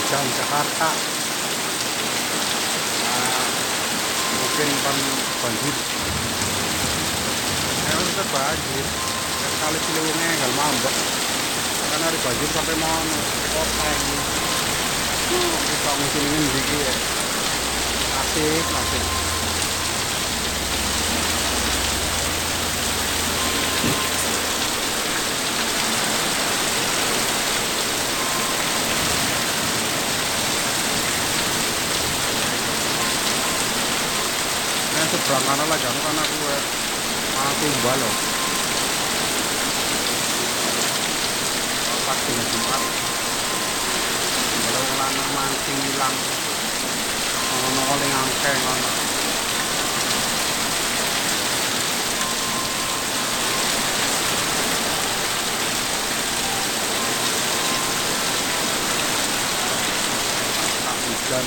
Lumajang Jakarta. Nah, mungkin kan banjir. Saya tetap banjir. Dan kali Ciliwungnya nggak mambek. Karena hari banjir sampai mau kota ini. Bisa musim ini sedikit ya. Asik. Seberang kanan lah jangan karena aku tumbal loh. Pas dina Jumat kalau lanang mancing hilang ono oleh ngangkeng ono. Tak hujan.